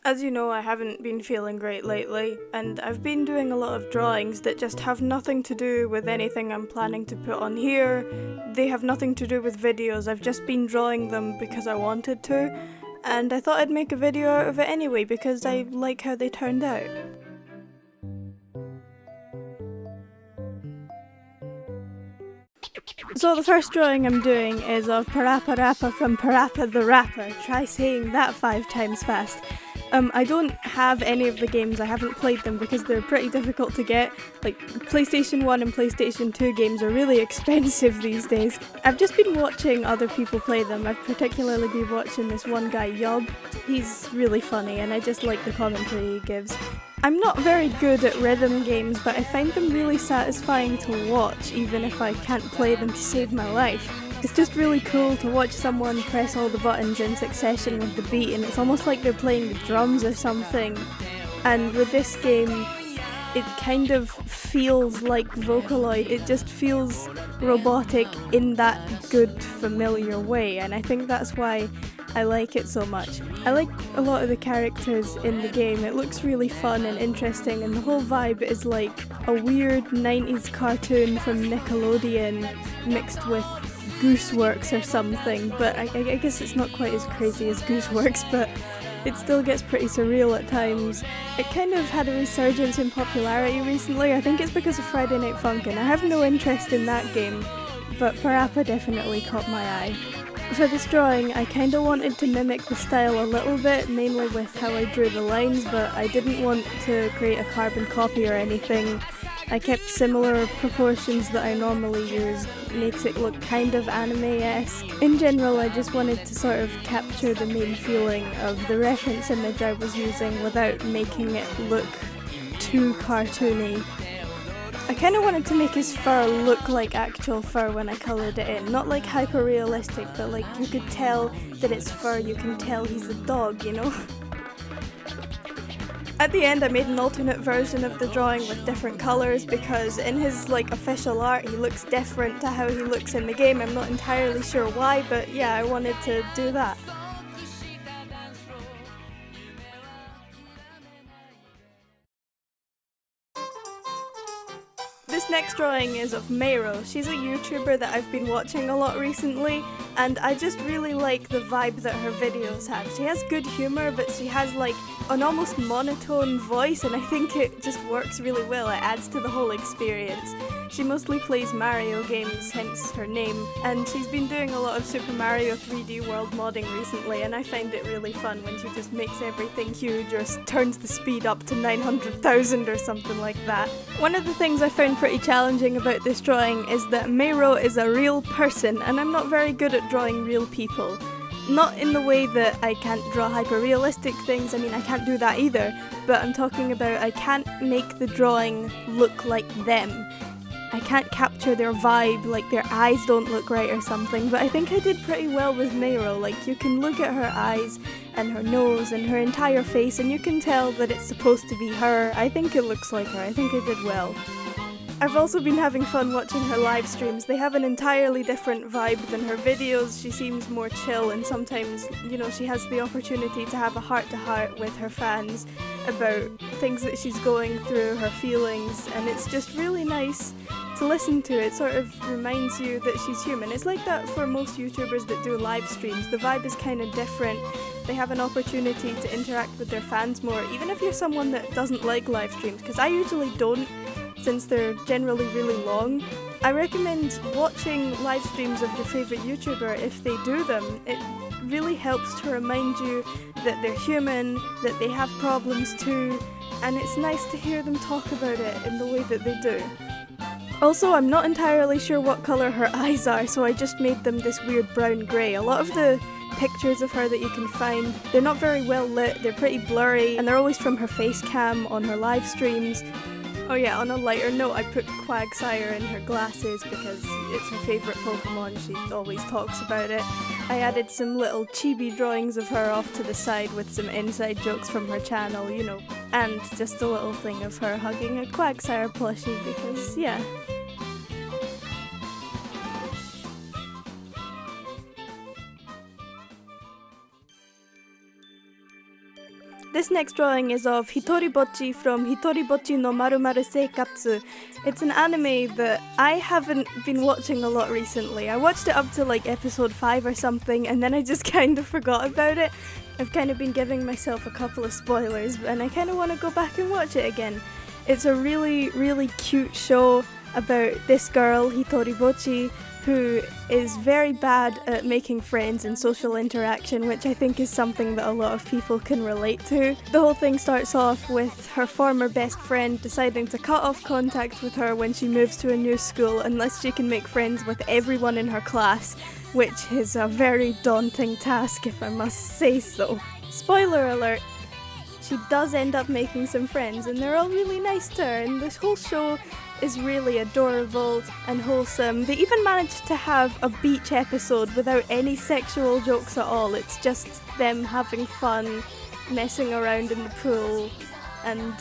As you know, I haven't been feeling great lately, and I've been doing a lot of drawings that just have nothing to do with anything I'm planning to put on here. They have nothing to do with videos, I've just been drawing them because I wanted to, and I thought I'd make a video out of it anyway because I like how they turned out. So the first drawing I'm doing is of PaRappa Rappa from PaRappa the Rapper. Try saying that 5 times fast. I don't have any of the games, I haven't played them because they're pretty difficult to get. Like, PlayStation 1 and PlayStation 2 games are really expensive these days. I've just been watching other people play them. I've particularly been watching this one guy, Yob. He's really funny and I just like the commentary he gives. I'm not very good at rhythm games, but I find them really satisfying to watch, even if I can't play them to save my life. It's just really cool to watch someone press all the buttons in succession with the beat, and it's almost like they're playing the drums or something. And with this game, it kind of feels like Vocaloid. It just feels robotic in that good, familiar way, and I think that's why I like it so much. I like a lot of the characters in the game. It looks really fun and interesting, and the whole vibe is like a weird 90s cartoon from Nickelodeon mixed with Gooseworks or something, but I guess it's not quite as crazy as Gooseworks, but it still gets pretty surreal at times. It kind of had a resurgence in popularity recently. I think it's because of Friday Night Funkin'. I have no interest in that game, but PaRappa definitely caught my eye. For this drawing, I kinda wanted to mimic the style a little bit, mainly with how I drew the lines, but I didn't want to create a carbon copy or anything. I kept similar proportions that I normally use, makes it look kind of anime-esque. In general, I just wanted to sort of capture the main feeling of the reference image I was using without making it look too cartoony. I kind of wanted to make his fur look like actual fur when I coloured it in, not like hyper-realistic, but like you could tell that it's fur, you can tell he's a dog, you know? At the end I made an alternate version of the drawing with different colours because in his like official art he looks different to how he looks in the game. I'm not entirely sure why, but yeah, I wanted to do that. This next drawing is of Mayro. She's a YouTuber that I've been watching a lot recently, and I just really like the vibe that her videos have. She has good humour, but she has like an almost monotone voice, and I think it just works really well. It adds to the whole experience. She mostly plays Mario games, hence her name, and she's been doing a lot of Super Mario 3D World modding recently, and I find it really fun when she just makes everything huge or turns the speed up to 900,000 or something like that. One of the things I found pretty challenging about this drawing is that Mayro is a real person, and I'm not very good at drawing real people. Not in the way that I can't draw hyper-realistic things, I mean I can't do that either, but I'm talking about I can't make the drawing look like them. I can't capture their vibe, like their eyes don't look right or something, but I think I did pretty well with Mayro. Like, you can look at her eyes and her nose and her entire face and you can tell that it's supposed to be her. I think it looks like her, I think I did well. I've also been having fun watching her live streams. They have an entirely different vibe than her videos. She seems more chill, and sometimes, you know, she has the opportunity to have a heart-to-heart with her fans about things that she's going through, her feelings, and it's just really nice to listen to. It sort of reminds you that she's human. It's like that for most YouTubers that do live streams. The vibe is kind of different. They have an opportunity to interact with their fans more, even if you're someone that doesn't like live streams, because I usually don't, since they're generally really long. I recommend watching live streams of your favourite YouTuber if they do them. It really helps to remind you that they're human, that they have problems too, and it's nice to hear them talk about it in the way that they do. Also, I'm not entirely sure what colour her eyes are, so I just made them this weird brown-grey. A lot of the pictures of her that you can find, they're not very well lit, they're pretty blurry, and they're always from her face cam on her live streams. Oh yeah, on a lighter note, I put Quagsire in her glasses because it's her favourite Pokemon, she always talks about it. I added some little chibi drawings of her off to the side with some inside jokes from her channel, you know, and just a little thing of her hugging a Quagsire plushie because, yeah. This next drawing is of Hitori Bocchi from Hitori Bocchi no Marumaru Seikatsu. It's an anime that I haven't been watching a lot recently. I watched it up to like episode 5 or something, and then I just kind of forgot about it. I've kind of been giving myself a couple of spoilers, and I kind of want to go back and watch it again. It's a really, really cute show about this girl, Hitori Bocchi, who is very bad at making friends and social interaction, which I think is something that a lot of people can relate to. The whole thing starts off with her former best friend deciding to cut off contact with her when she moves to a new school unless she can make friends with everyone in her class, which is a very daunting task if I must say so. Spoiler alert, she does end up making some friends and they're all really nice to her, and this whole show is really adorable and wholesome. They even managed to have a beach episode without any sexual jokes at all. It's just them having fun, messing around in the pool, and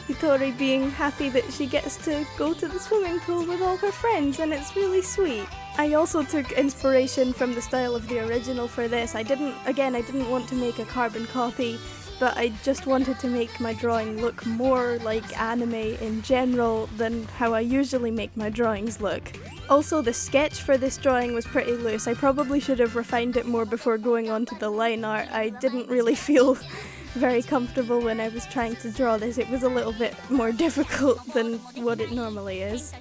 Hitori being happy that she gets to go to the swimming pool with all her friends, and it's really sweet. I also took inspiration from the style of the original for this. I didn't want to make a carbon copy, but I just wanted to make my drawing look more like anime in general than how I usually make my drawings look. Also, the sketch for this drawing was pretty loose. I probably should have refined it more before going on to the line art. I didn't really feel very comfortable when I was trying to draw this. It was a little bit more difficult than what it normally is.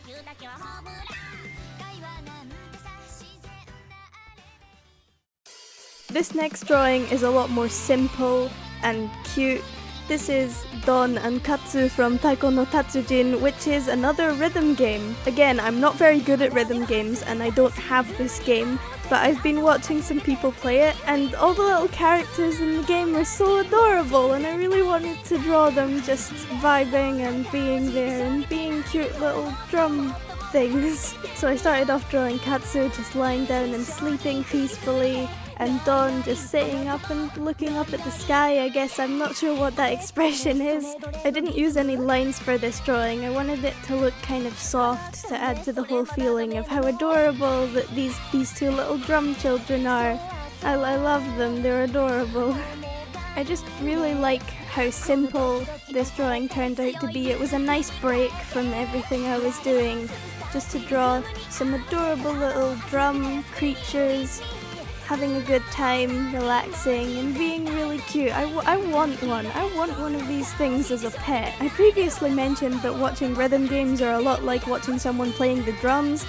This next drawing is a lot more simple and cute. This is Don and Katsu from Taiko no Tatsujin, which is another rhythm game. Again, I'm not very good at rhythm games and I don't have this game, but I've been watching some people play it, and all the little characters in the game are so adorable, and I really wanted to draw them just vibing and being there and being cute little drum things. So I started off drawing Katsu just lying down and sleeping peacefully, and Don just sitting up and looking up at the sky, I guess. I'm not sure what that expression is. I didn't use any lines for this drawing. I wanted it to look kind of soft to add to the whole feeling of how adorable that these two little drum children are. I love them, they're adorable. I just really like how simple this drawing turned out to be. It was a nice break from everything I was doing, just to draw some adorable little drum creatures having a good time, relaxing, and being really cute. I want one. I want one of these things as a pet. I previously mentioned that watching rhythm games are a lot like watching someone playing the drums.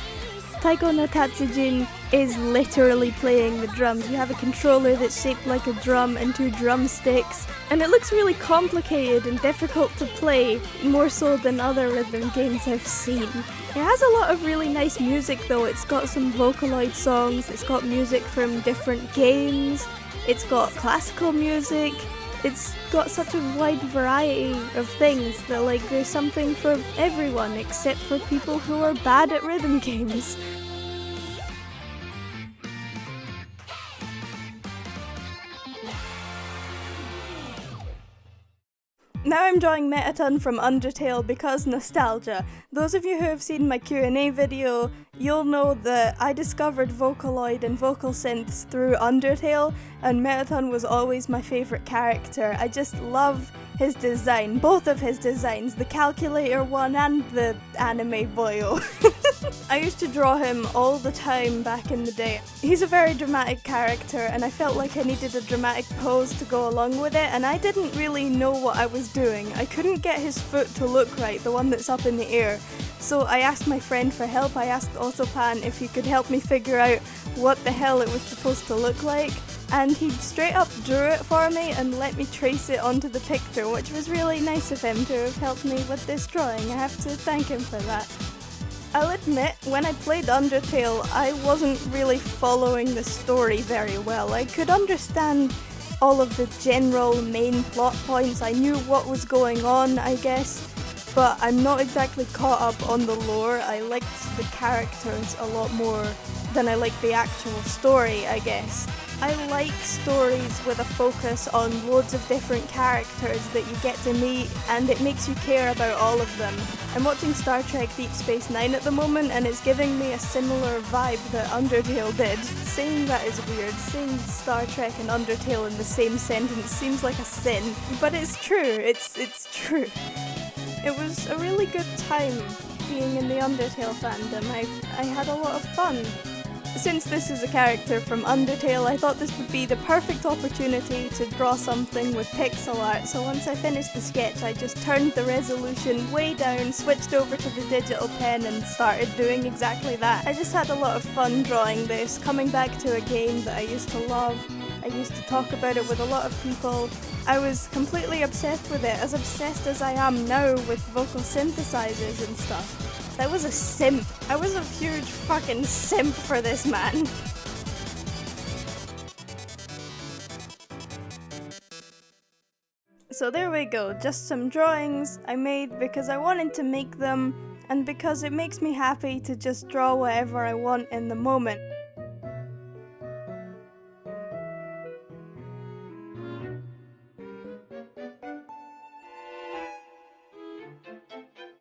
Taiko no Tatsujin is literally playing the drums. You have a controller that's shaped like a drum and 2 drumsticks, and it looks really complicated and difficult to play, more so than other rhythm games I've seen. It has a lot of really nice music though. It's got some Vocaloid songs, it's got music from different games, it's got classical music, it's got such a wide variety of things that like there's something for everyone except for people who are bad at rhythm games. Now I'm drawing Mettaton from Undertale because nostalgia. Those of you who have seen my Q&A video, you'll know that I discovered Vocaloid and vocal synths through Undertale, and Mettaton was always my favourite character. I just love his design, both of his designs, the calculator one and the anime boyo. I used to draw him all the time back in the day. He's a very dramatic character, and I felt like I needed a dramatic pose to go along with it, and I didn't really know what I was doing. I couldn't get his foot to look right, the one that's up in the air. So I asked my friend for help. I asked OsoPan if he could help me figure out what the hell it was supposed to look like, and he straight up drew it for me and let me trace it onto the picture, which was really nice of him to have helped me with this drawing. I have to thank him for that. I'll admit, when I played Undertale, I wasn't really following the story very well. I could understand all of the general main plot points. I knew what was going on, I guess, but I'm not exactly caught up on the lore. I liked the characters a lot more than I liked the actual story, I guess. I like stories with a focus on loads of different characters that you get to meet, and it makes you care about all of them. I'm watching Star Trek Deep Space Nine at the moment, and it's giving me a similar vibe that Undertale did. Saying that is weird. Saying Star Trek and Undertale in the same sentence seems like a sin, but it's true. It's true. It was a really good time being in the Undertale fandom. I had a lot of fun. Since this is a character from Undertale, I thought this would be the perfect opportunity to draw something with pixel art, so once I finished the sketch I just turned the resolution way down, switched over to the digital pen and started doing exactly that. I just had a lot of fun drawing this, coming back to a game that I used to love. I used to talk about it with a lot of people. I was completely obsessed with it, as obsessed as I am now with vocal synthesizers and stuff. I was a simp. I was a huge fucking simp for this man. So there we go, just some drawings I made because I wanted to make them, and because it makes me happy to just draw whatever I want in the moment.